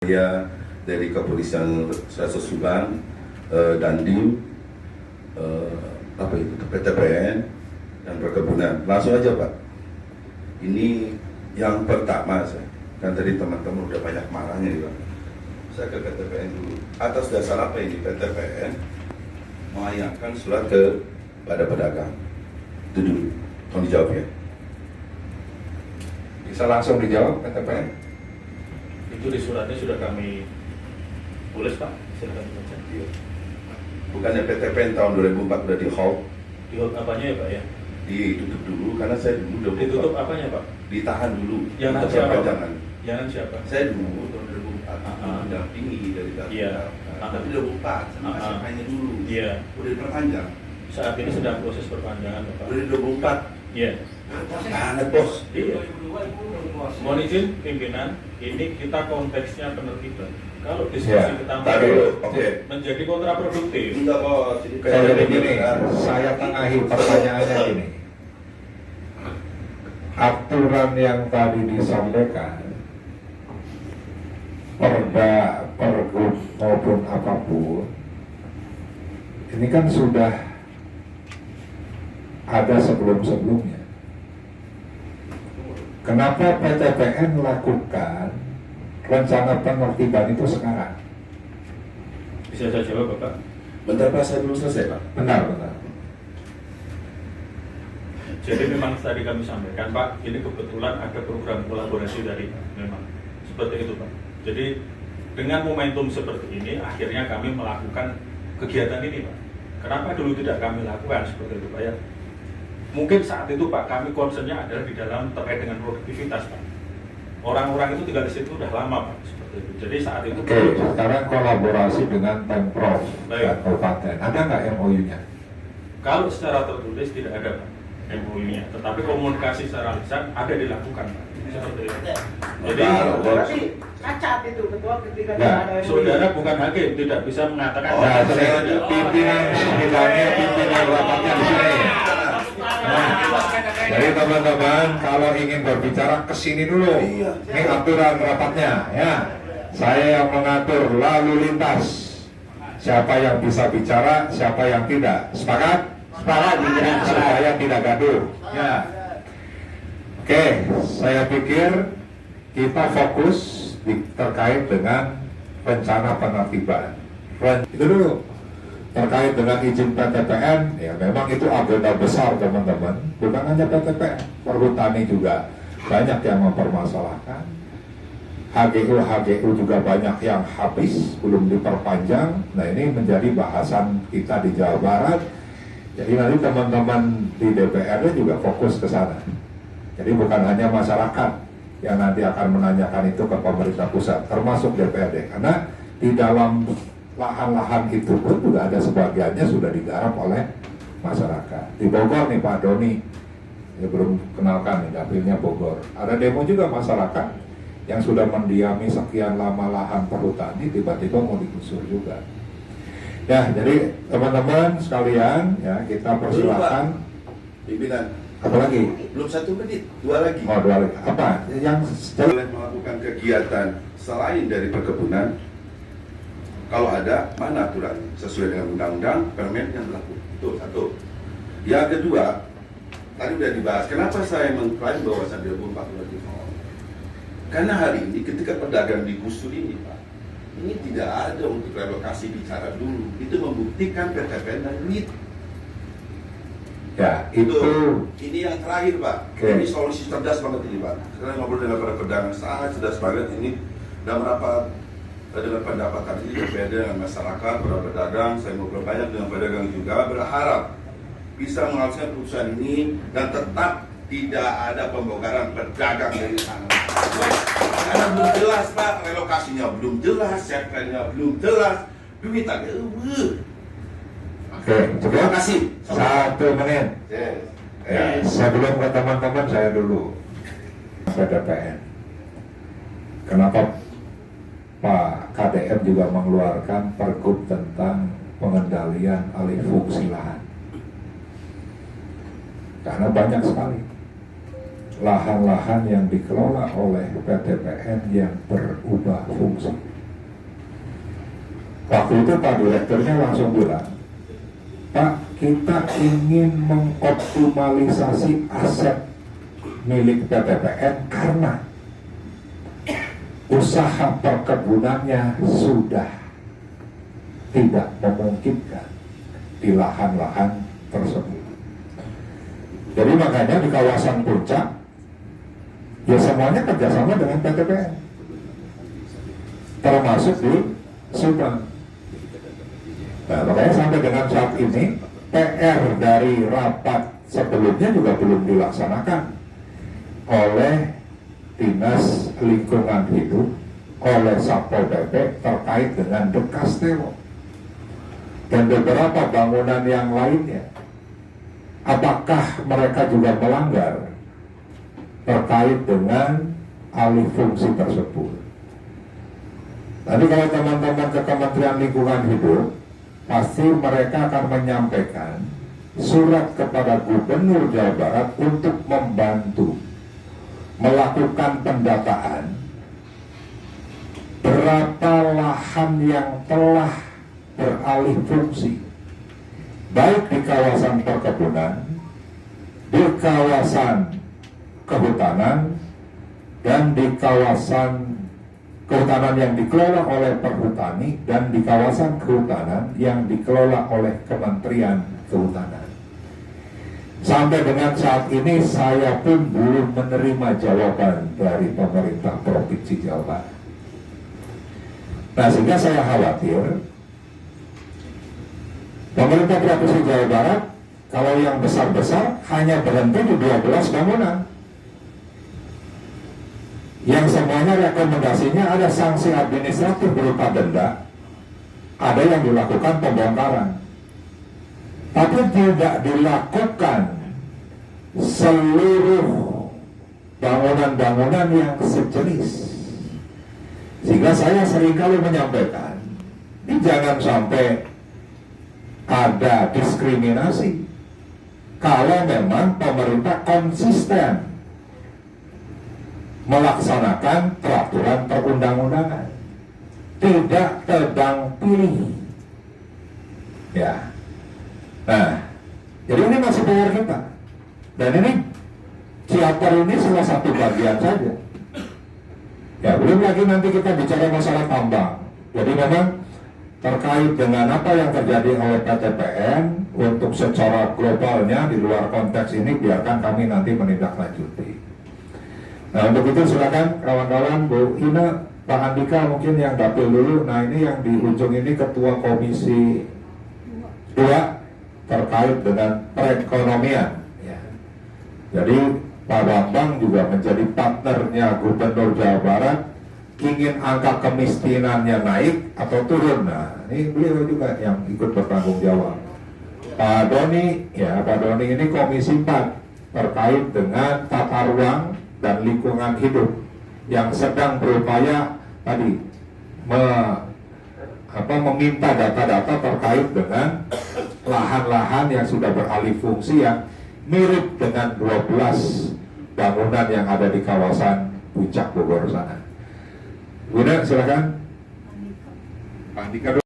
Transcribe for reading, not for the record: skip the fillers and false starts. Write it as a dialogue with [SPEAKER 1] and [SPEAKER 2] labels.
[SPEAKER 1] Saya dari Kepolisian Resort Subang, Dandim, PTPN dan Perkebunan. Langsung aja Pak. Ini yang pertama saya. Kan tadi teman-teman udah banyak marahnya nih Pak. Saya ke PTPN dulu. Atas dasar apa ini PTPN melayangkan surat kepada pedagang? Itu dulu. Tolong dijawab ya. Bisa langsung dijawab PTPN?
[SPEAKER 2] Itu di suratnya sudah kami tulis Pak, silakan dibaca.
[SPEAKER 1] Iya. Bukannya PTPN tahun 2004 udah di-hold?
[SPEAKER 2] Di-hold apanya ya Pak ya?
[SPEAKER 1] Ditutup dulu karena saya dulu udah
[SPEAKER 2] Ditutup apanya Pak?
[SPEAKER 1] ditahan dulu.
[SPEAKER 2] Jangan
[SPEAKER 1] untuk
[SPEAKER 2] siapa?
[SPEAKER 1] perpanjangan.
[SPEAKER 2] Jangan siapa?
[SPEAKER 1] Saya dulu tahun 2004 mendampingi dari KPK.
[SPEAKER 2] Iya.
[SPEAKER 1] Tapi 2004 sama SMK-nya dulu.
[SPEAKER 2] Iya.
[SPEAKER 1] Udah diperpanjang.
[SPEAKER 2] Saat ini sedang proses perpanjangan Pak.
[SPEAKER 1] Udah 2004.
[SPEAKER 2] Iya.
[SPEAKER 1] Banget bos.
[SPEAKER 2] Iya. Mohon izin pimpinan, ini kita konteksnya penertiban. Kalau diskusi
[SPEAKER 1] Ya,
[SPEAKER 2] kita
[SPEAKER 1] tadi oke.
[SPEAKER 2] menjadi kontraproduktif.
[SPEAKER 1] Enggak bos.
[SPEAKER 3] Jadi gini, saya tengahi pertanyaannya gini. Aturan yang tadi disampaikan, perda, pergub maupun apapun, ini kan sudah ada sebelum-sebelumnya. Kenapa PTPN lakukan rencana penertiban itu sekarang?
[SPEAKER 2] Bisa saya jawab Bapak?
[SPEAKER 1] Bentar Pak, saya belum selesai Pak.
[SPEAKER 3] Benar.
[SPEAKER 2] Jadi memang tadi kami sampaikan Pak, ini kebetulan ada program kolaborasi dari memang seperti itu Pak. Jadi dengan momentum seperti ini akhirnya kami melakukan kegiatan ini Pak. Kenapa dulu tidak kami lakukan seperti itu Pak ya? Mungkin saat itu Pak kami concernnya adalah di dalam terkait dengan produktivitas Pak. Orang-orang itu tinggal di situ udah lama Pak seperti itu. Jadi saat itu.
[SPEAKER 3] Oke, sekarang kolaborasi dengan Pemprov
[SPEAKER 2] Baik.
[SPEAKER 3] Kabupaten. Ada nggak MOU-nya?
[SPEAKER 2] Kalau secara tertulis tidak ada Pak MOU-nya, tetapi komunikasi secara lisan ada dilakukan Pak. Seperti itu. Jadi
[SPEAKER 4] Berarti cacat itu ketua ketika
[SPEAKER 3] Ya,
[SPEAKER 4] ada MOU.
[SPEAKER 2] saudara bukan hakim, tidak bisa mengatakan.
[SPEAKER 1] Oh,
[SPEAKER 3] Nah,
[SPEAKER 1] saya
[SPEAKER 3] pimpinan bilangnya pimpinan rapatnya di sini. Nah, jadi teman-teman kalau ingin berbicara ke sini dulu.
[SPEAKER 1] Iya.
[SPEAKER 3] Ini aturan rapatnya ya. Saya yang mengatur lalu lintas. Siapa yang bisa bicara, siapa yang tidak. Sepakat? Sepakat supaya tidak gaduh. Ya. Oke, saya pikir kita fokus terkait dengan rencana penertiban. Itu dulu. Terkait dengan izin PTPN, ya memang itu agenda besar teman-teman. Bukan hanya PTPN, Perhutani juga banyak yang mempermasalahkan. HGU juga banyak yang habis, belum diperpanjang. Nah ini menjadi bahasan kita di Jawa Barat. Jadi nanti teman-teman di DPRD juga fokus ke sana. Jadi bukan hanya masyarakat yang nanti akan menanyakan itu ke pemerintah pusat, termasuk DPRD. Karena di dalam lahan-lahan itu pun juga ada sebagiannya sudah digarap oleh masyarakat. Di Bogor nih Pak Doni, ya belum kenalkan nih dapilnya Bogor. Ada demo juga masyarakat yang sudah mendiami sekian lama lahan perhutani tiba-tiba mau digusur juga. Ya, jadi teman-teman sekalian ya kita persilakan.
[SPEAKER 1] Pimpinan,
[SPEAKER 3] Apalagi?
[SPEAKER 1] belum 1 menit, 2 lagi.
[SPEAKER 3] Oh, dua lagi. Apa? Yang
[SPEAKER 1] Boleh melakukan kegiatan selain dari perkebunan. Kalau ada, mana aturan sesuai dengan undang-undang, permen yang berlaku. Itu satu. Yang kedua, tadi sudah dibahas. Kenapa saya mengklaim bahwa saya 2004 sudah di-hold? Karena hari ini ketika pedagang digusur ini, Pak, ini tidak ada untuk relokasi bicara dulu. Itu membuktikan PTPN dan duit.
[SPEAKER 3] ya itu
[SPEAKER 1] Ini yang terakhir Pak.
[SPEAKER 3] Oke.
[SPEAKER 1] Ini solusi cerdas banget ini Pak. Karena ngobrol dengan para pedagang sangat cerdas banget ini. Dan merapat dengan pendapat tadi berbeda dengan masyarakat, para pedagang. Saya ngobrol banyak dengan pedagang juga, berharap bisa menghasilkan keputusan ini dan tetap tidak ada pembongkaran pedagang dari sana. Karena belum jelas Pak, relokasinya belum jelas, setnya belum jelas, duit agak
[SPEAKER 3] Oke,
[SPEAKER 1] Terima
[SPEAKER 3] coba
[SPEAKER 1] kasih.
[SPEAKER 3] 1 menit.
[SPEAKER 1] Yes.
[SPEAKER 3] Ya, sebelum ke teman-teman saya dulu PTPN. Kenapa Pak KDM juga mengeluarkan pergub tentang pengendalian alih fungsi lahan? Karena banyak sekali lahan-lahan yang dikelola oleh PTPN yang berubah fungsi. Waktu itu Pak Direkturnya langsung bilang, Pak, kita ingin mengoptimalisasi aset milik PTPN karena usaha perkebunannya sudah tidak memungkinkan di lahan-lahan tersebut. Jadi makanya di kawasan Puncak ya semuanya kerjasama dengan PTPN, termasuk di Subang. Nah, makanya sampai dengan saat ini PR dari rapat sebelumnya juga belum dilaksanakan oleh Dinas Lingkungan Hidup, oleh Satpol PP terkait dengan De Castelo dan beberapa bangunan yang lainnya. Apakah mereka juga melanggar terkait dengan alih fungsi tersebut? Nanti kalau teman-teman ke Kementerian Lingkungan Hidup, pasti mereka akan menyampaikan surat kepada Gubernur Jawa Barat untuk membantu melakukan pendataan berapa lahan yang telah beralih fungsi, baik di kawasan perkebunan, di kawasan kehutanan, dan di kawasan kehutanan yang dikelola oleh Perhutani, dan di kawasan kehutanan yang dikelola oleh Kementerian Kehutanan. Sampai dengan saat ini saya pun belum menerima jawaban dari pemerintah Provinsi Jawa Barat. Nah, sehingga saya khawatir pemerintah Provinsi Jawa Barat kalau yang besar-besar hanya berhenti di 12 bangunan, yang semuanya rekomendasinya ada sanksi administratif berupa denda, ada yang dilakukan pembongkaran, tapi tidak dilakukan seluruh bangunan-bangunan yang sejenis. Sehingga saya seringkali menyampaikan, ini jangan sampai ada diskriminasi kalau memang pemerintah konsisten melaksanakan peraturan perundang-undangan, tidak tebang pilih. Ya, nah, jadi ini masih PR kita, dan ini Ciater ini salah satu bagian saja. Ya, belum lagi nanti kita bicara masalah tambang. Jadi memang terkait dengan apa yang terjadi oleh PTPN untuk secara globalnya di luar konteks ini biarkan kami nanti menindaklanjuti. Nah, untuk itu silakan kawan-kawan, Bu Ina, Pak Andika mungkin yang dapil dulu. Nah, ini yang di ujung ini Ketua Komisi 2 terkait dengan perekonomian. Ya. Jadi Pak Bambang juga menjadi partnernya Gubernur Jawa Barat, ingin angka kemiskinannya naik atau turun. Nah, ini beliau juga yang ikut bertanggung jawab. Pak Doni, ya Pak Doni ini Komisi 4 terkait dengan tata ruang dan lingkungan hidup yang sedang berupaya tadi meminta data-data terkait dengan lahan-lahan yang sudah beralih fungsi yang mirip dengan 12 bangunan yang ada di kawasan Puncak Bogor sana. Bunda, silakan. Pak Andika.